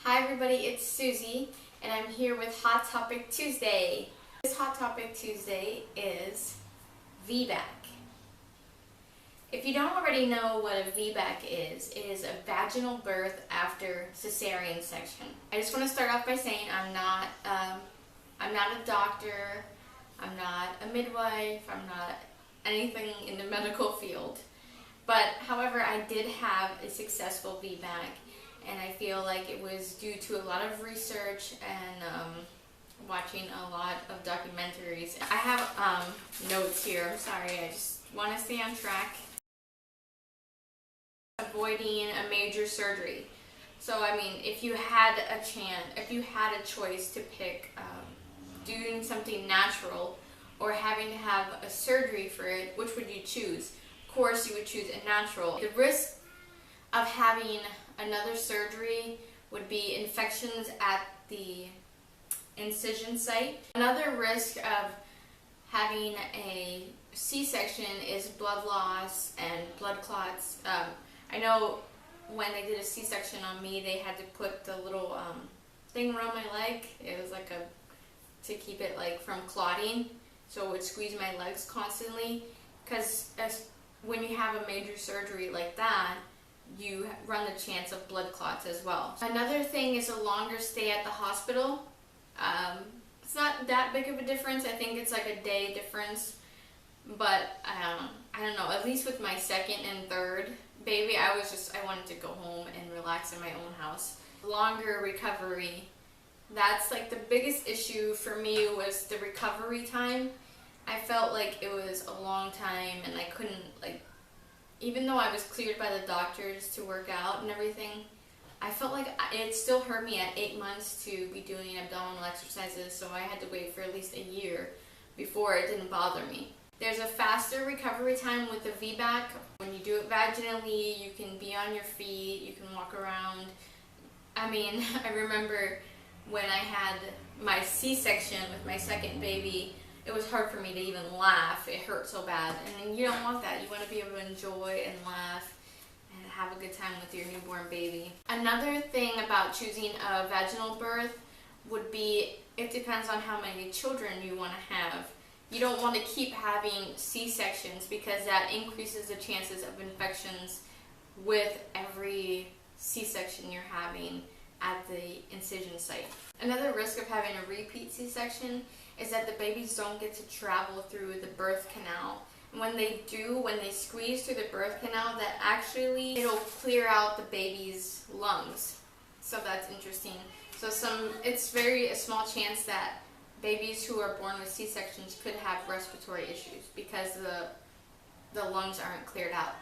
Hi everybody, it's Susie, and I'm here with Hot Topic Tuesday. This Hot Topic Tuesday is VBAC. If you don't already know what a VBAC is, it is a vaginal birth after cesarean section. I just want to start off by saying I'm not a doctor, I'm not a midwife, I'm not anything in the medical field. But however, I did have a successful VBAC. And I feel like it was due to a lot of research and watching a lot of documentaries. I have notes here. I'm sorry, I just want to stay on track. Avoiding a major surgery. So I mean, if you had a choice to pick doing something natural or having to have a surgery for it, which would you choose? Of course, you would choose a natural. The risk of having another surgery would be infections at the incision site. Another risk of having a C-section is blood loss and blood clots. I know when they did a C-section on me, they had to put the little thing around my leg. It was like to keep it like from clotting, so it would squeeze my legs constantly. Because when you have a major surgery like that, you run the chance of blood clots as well. Another thing is a longer stay at the hospital. It's not that big of a difference. I think it's like a day difference. But I don't know, at least with my second and third baby, I wanted to go home and relax in my own house. Longer recovery. That's like the biggest issue for me was the recovery time. I felt like it was a long time and I couldn't even though I was cleared by the doctors to work out and everything, I felt like it still hurt me at 8 months to be doing abdominal exercises, so I had to wait for at least a year before it didn't bother me. There's a faster recovery time with the VBAC. When you do it vaginally, you can be on your feet, you can walk around. I mean, I remember when I had my C-section with my second baby, it was hard for me to even laugh. It hurt so bad. And you don't want that. You want to be able to enjoy and laugh and have a good time with your newborn baby. Another thing about choosing a vaginal birth would be it depends on how many children you want to have. You don't want to keep having C-sections because that increases the chances of infections with every C-section you're having at the incision site. Another risk of having a repeat C-section is that the babies don't get to travel through the birth canal. And when they do, when they squeeze through the birth canal, that actually it'll clear out the baby's lungs. So that's interesting. So it's a small chance that babies who are born with C-sections could have respiratory issues because the lungs aren't cleared out.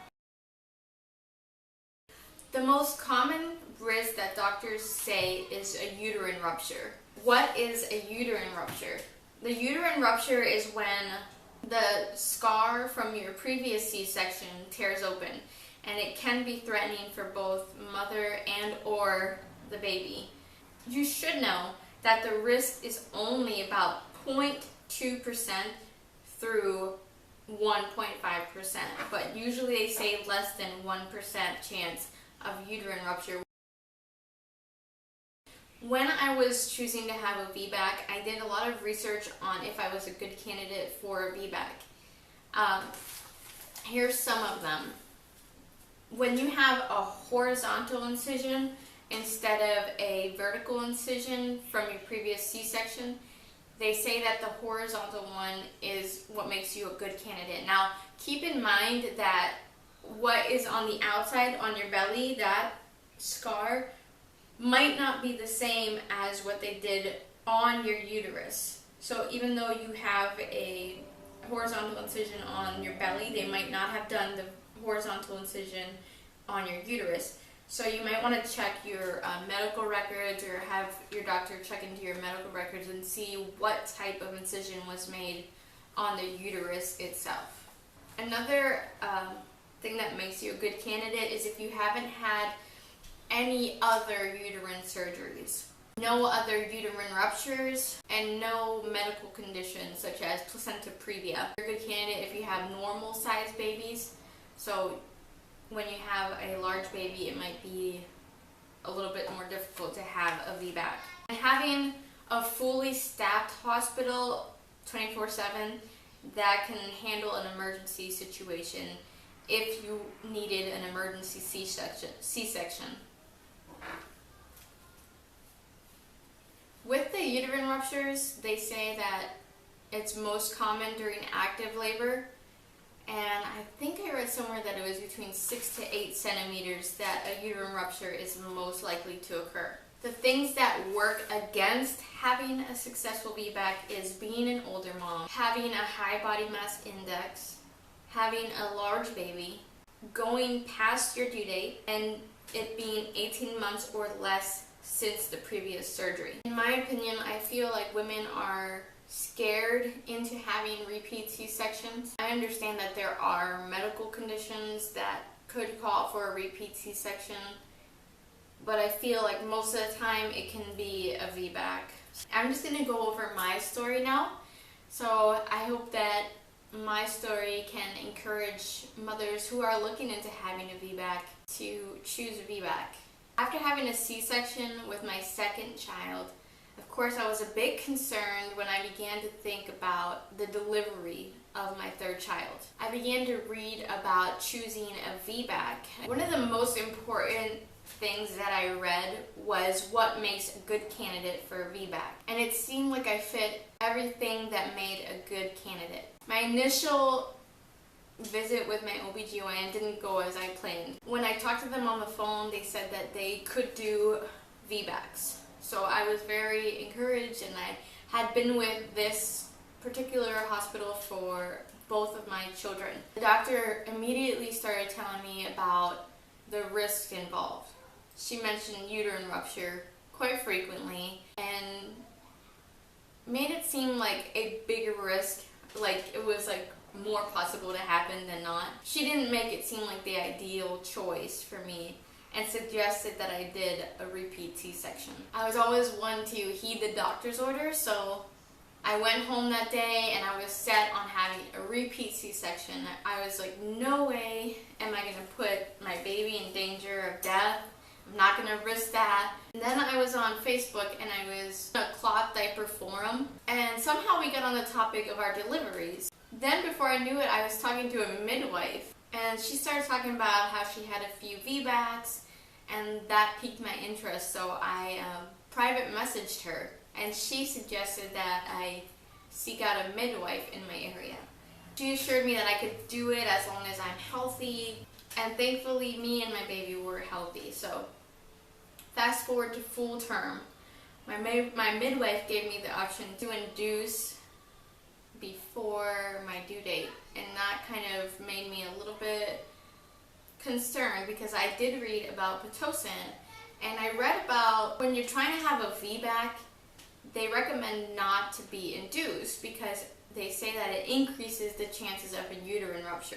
The most common risk that doctors say is a uterine rupture. What is a uterine rupture? The uterine rupture is when the scar from your previous C-section tears open, and it can be threatening for both mother and or the baby. You should know that the risk is only about 0.2% through 1.5%, but usually they say less than 1% chance of uterine rupture. When I was choosing to have a VBAC, I did a lot of research on if I was a good candidate for a VBAC. Here's some of them. When you have a horizontal incision instead of a vertical incision from your previous C-section, they say that the horizontal one is what makes you a good candidate. Now, keep in mind that what is on the outside on your belly, that scar, might not be the same as what they did on your uterus. So even though you have a horizontal incision on your belly, they might not have done the horizontal incision on your uterus. So you might want to check your medical records or have your doctor check into your medical records and see what type of incision was made on the uterus itself. Another thing that makes you a good candidate is if you haven't had any other uterine surgeries, no other uterine ruptures, and no medical conditions such as placenta previa. You're a good candidate if you have normal sized babies. So when you have a large baby, it might be a little bit more difficult to have hospital 24/7 that can handle an emergency situation if you needed an emergency C-section. With the uterine ruptures, they say that it's most common during active labor, and I think I read somewhere that it was between 6 to 8 centimeters that a uterine rupture is most likely to occur. The things that work against having a successful VBAC is being an older mom, having a high body mass index, having a large baby, going past your due date, and it being 18 months or less since the previous surgery. In my opinion, I feel like women are scared into having repeat C-sections. I understand that there are medical conditions that could call for a repeat C-section, but I feel like most of the time it can be a VBAC. I'm just going to go over my story now. So I hope that my story can encourage mothers who are looking into having a VBAC to choose a VBAC. After having a C-section with my second child, of course I was a bit concerned when I began to think about the delivery of my third child. I began to read about choosing a VBAC. One of the most important things that I read was what makes a good candidate for a VBAC. And it seemed like I fit everything that made a good candidate. My initial visit with my OBGYN didn't go as I planned. When I talked to them on the phone, they said that they could do VBACs. So I was very encouraged, and I had been with this particular hospital for both of my children. The doctor immediately started telling me about the risks involved. She mentioned uterine rupture quite frequently and made it seem like a bigger risk, like it was like more possible to happen than not. She didn't make it seem like the ideal choice for me and suggested that I did a repeat C-section. I was always one to heed the doctor's orders, so I went home that day and I was set on having a repeat C-section. I was like, no way am I going to put my baby in danger of death. I'm not going to risk that. And then I was on Facebook and I was in a cloth diaper forum, and somehow we got on the topic of our deliveries. Then before I knew it, I was talking to a midwife, and she started talking about how she had a few VBACs, and that piqued my interest, so I private messaged her, and she suggested that I seek out a midwife in my area. She assured me that I could do it as long as I'm healthy, and thankfully me and my baby were healthy. So fast forward to full term, my midwife gave me the option to induce before my due date, and that kind of made me a little bit concerned because I did read about Pitocin, and I read about when you're trying to have a VBAC, they recommend not to be induced because they say that it increases the chances of a uterine rupture.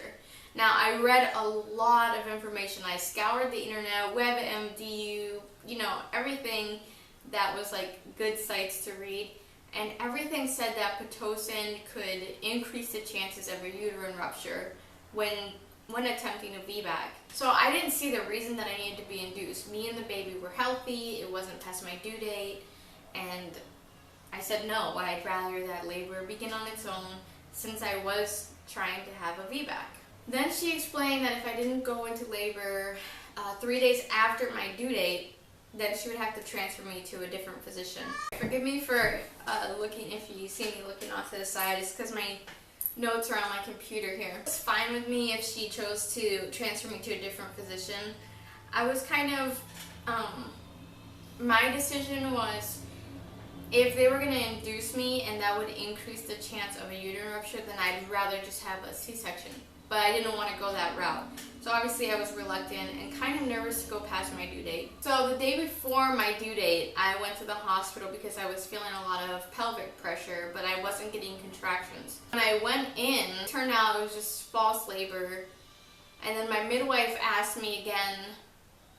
Now, I read a lot of information. I scoured the internet, WebMD, everything that was like good sites to read, and everything said that Pitocin could increase the chances of a uterine rupture when attempting a VBAC. So I didn't see the reason that I needed to be induced. Me and the baby were healthy, it wasn't past my due date, and I said no, I'd rather that labor begin on its own since I was trying to have a VBAC. Then she explained that if I didn't go into labor 3 days after my due date, then she would have to transfer me to a different physician. Forgive me for looking, if you see me looking off to the side, it's because my notes are on my computer here. It's fine with me if she chose to transfer me to a different physician. I was kind of, my decision was if they were going to induce me and that would increase the chance of a uterine rupture, then I'd rather just have a C-section. But I didn't want to go that route. So obviously I was reluctant and kind of nervous to go past my due date. So the day before my due date, I went to the hospital because I was feeling a lot of pelvic pressure, but I wasn't getting contractions. When I went in, it turned out it was just false labor. And then my midwife asked me again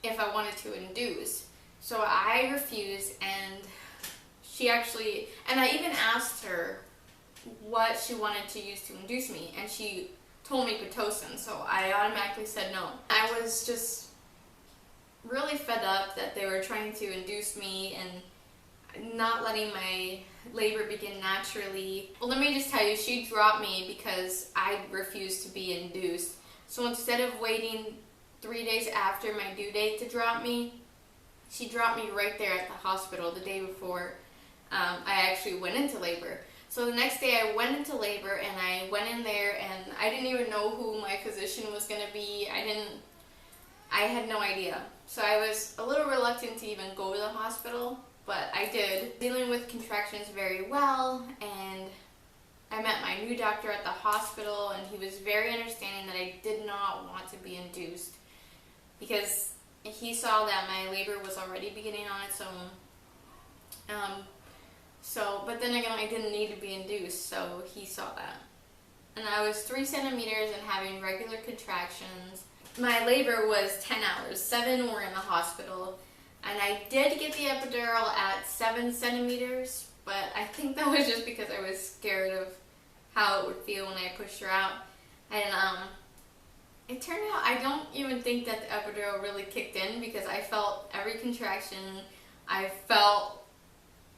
if I wanted to induce. So I refused, and I even asked her what she wanted to use to induce me, and she told me Pitocin, so I automatically said no. I was just really fed up that they were trying to induce me, and not letting my labor begin naturally. Well, let me just tell you, she dropped me because I refused to be induced. So instead of waiting 3 days after my due date to drop me, she dropped me right there at the hospital the day before I actually went into labor. So the next day I went into labor, and I went in there, and I didn't even know who my physician was going to be. I had no idea. So I was a little reluctant to even go to the hospital, but I did. Dealing with contractions very well, and I met my new doctor at the hospital, and he was very understanding that I did not want to be induced, because he saw that my labor was already beginning on its own. But then again, I didn't need to be induced, so he saw that. And I was 3 centimeters and having regular contractions. My labor was 10 hours, 7 were in the hospital. And I did get the epidural at 7 centimeters, but I think that was just because I was scared of how it would feel when I pushed her out. And it turned out I don't even think that the epidural really kicked in, because I felt every contraction. I felt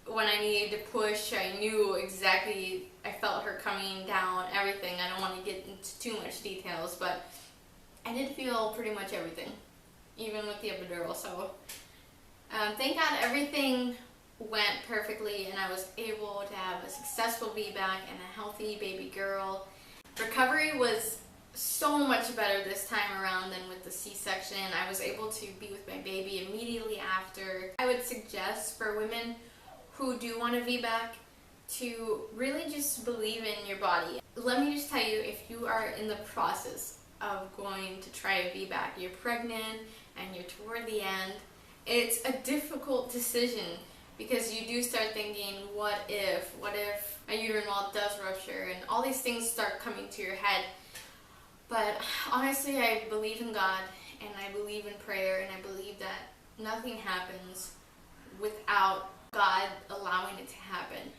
when I needed to push, I knew exactly, I felt her coming down, everything. I don't want to get into too much details, but I did feel pretty much everything, even with the epidural. So thank God everything went perfectly, and I was able to have a successful VBAC and a healthy baby girl. Recovery was so much better this time around than with the C-section. I was able to be with my baby immediately after. I would suggest for women who do want a VBAC to really just believe in your body. Let me just tell you, if you are in the process of going to try a VBAC, you're pregnant and you're toward the end, it's a difficult decision, because you do start thinking, what if a uterine wall does rupture, and all these things start coming to your head. But honestly, I believe in God, and I believe in prayer, and I believe that nothing happens without God allowing it to happen.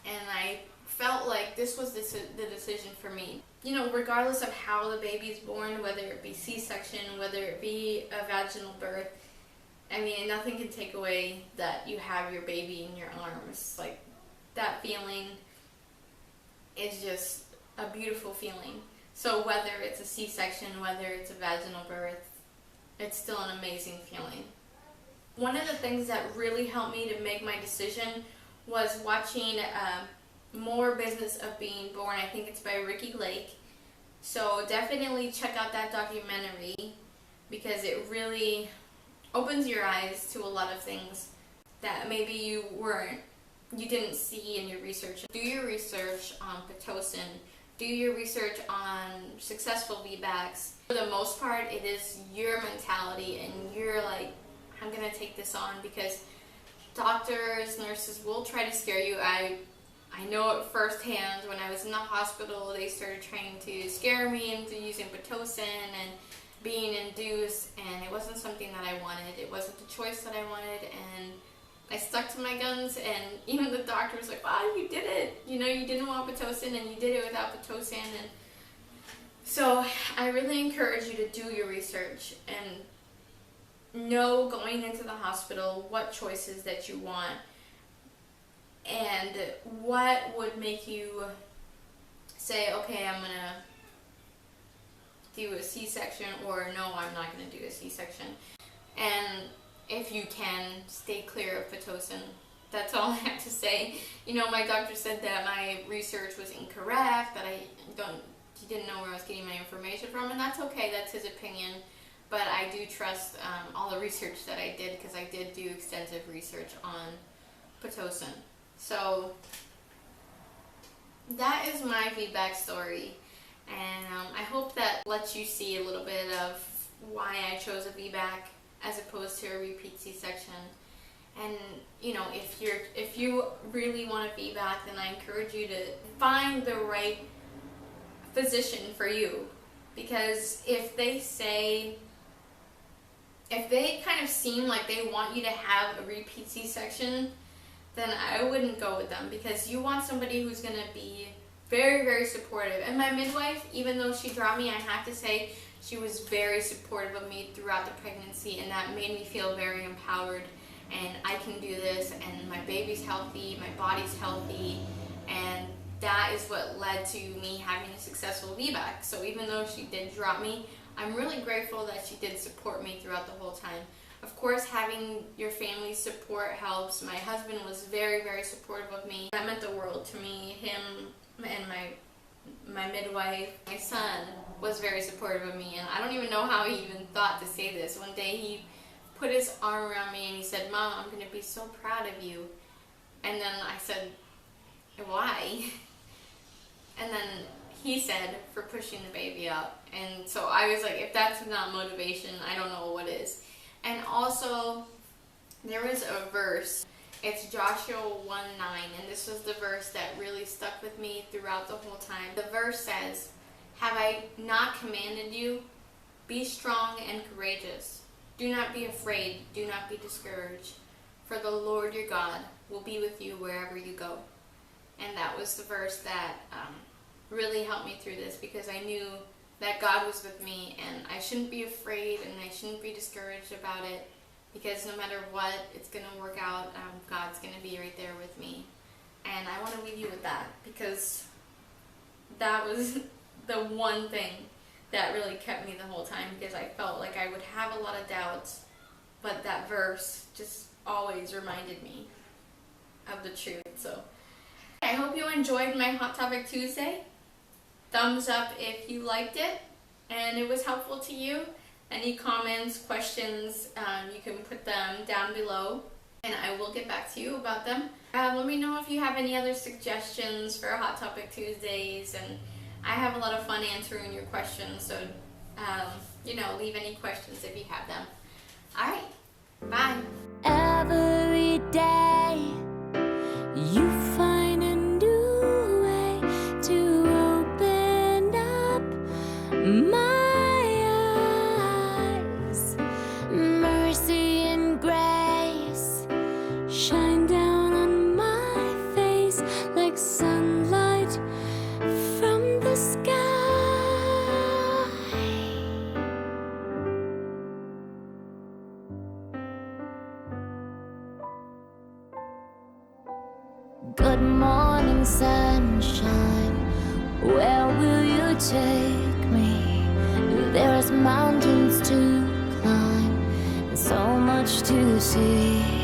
And I felt like this was the decision for me. You know, regardless of how the baby's born, whether it be C-section, whether it be a vaginal birth, I mean, nothing can take away that you have your baby in your arms. Like, that feeling is just a beautiful feeling. So whether it's a C-section, whether it's a vaginal birth, it's still an amazing feeling. One of the things that really helped me to make my decision was watching More Business of Being Born. I think it's by Ricky Lake. So definitely check out that documentary, because it really opens your eyes to a lot of things that maybe you didn't see in your research. Do your research on Pitocin. Do your research on successful VBACs. For the most part, it is your mentality, and you're like, I'm gonna take this on, because doctors, nurses will try to scare you. I know it firsthand. When I was in the hospital, they started trying to scare me into using Pitocin and being induced, and it wasn't something that I wanted. It wasn't the choice that I wanted, and I stuck to my guns. And even the doctor was like, wow, you did it. You know, you didn't want Pitocin, and you did it without Pitocin. And so I really encourage you to do your research and know, going into the hospital, what choices that you want and what would make you say, okay, I'm gonna do a C-section, or no, I'm not gonna do a C-section. And if you can, stay clear of Pitocin. That's all I have to say. You know, my doctor said that my research was incorrect, that he didn't know where I was getting my information from, and that's okay, that's his opinion. But I do trust all the research that I did, because I did do extensive research on Pitocin. So that is my VBAC story, and I hope that lets you see a little bit of why I chose a VBAC as opposed to a repeat C-section. And you know, if you really want a VBAC, then I encourage you to find the right physician for you, because if they kind of seem like they want you to have a repeat C-section, then I wouldn't go with them, because you want somebody who's going to be very, very supportive. And my midwife, even though she dropped me, I have to say she was very supportive of me throughout the pregnancy, and that made me feel very empowered, and I can do this. this, and my baby's healthy, my body's healthy, and that is what led to me having a successful VBAC. So even though she did drop me, I'm really grateful that she did support me throughout the whole time. Of course, having your family's support helps. My husband was very, very supportive of me. That meant the world to me. Him and my midwife, my son was very supportive of me, and I don't even know how he even thought to say this. One day he put his arm around me and he said, "Mom, I'm going to be so proud of you." And then I said, "Why?" And then he said, "For pushing the baby out." And so I was like, if that's not motivation, I don't know what is. And also, there was a verse. It's Joshua 1:9, and this was the verse that really stuck with me throughout the whole time. The verse says, "Have I not commanded you? Be strong and courageous. Do not be afraid, do not be discouraged, for the Lord your God will be with you wherever you go." And that was the verse that really helped me through this, because I knew that God was with me, and I shouldn't be afraid and I shouldn't be discouraged about it, because no matter what, it's going to work out. God's going to be right there with me. And I want to leave you with that, because that was the one thing that really kept me the whole time, because I felt like I would have a lot of doubts, but that verse just always reminded me of the truth. So I hope you enjoyed my Hot Topic Tuesday. Thumbs up if you liked it and it was helpful to you. Any comments, questions, you can put them down below and I will get back to you about them. Let me know if you have any other suggestions for Hot Topic Tuesdays, and I have a lot of fun answering your questions, so leave any questions if you have them. Alright, bye. Every day you find a new way to open up my eyes. Mercy and grace shine down on my face like sunlight from the sky. Good morning, sunshine. Where will you take me? There's mountains to climb and so much to see.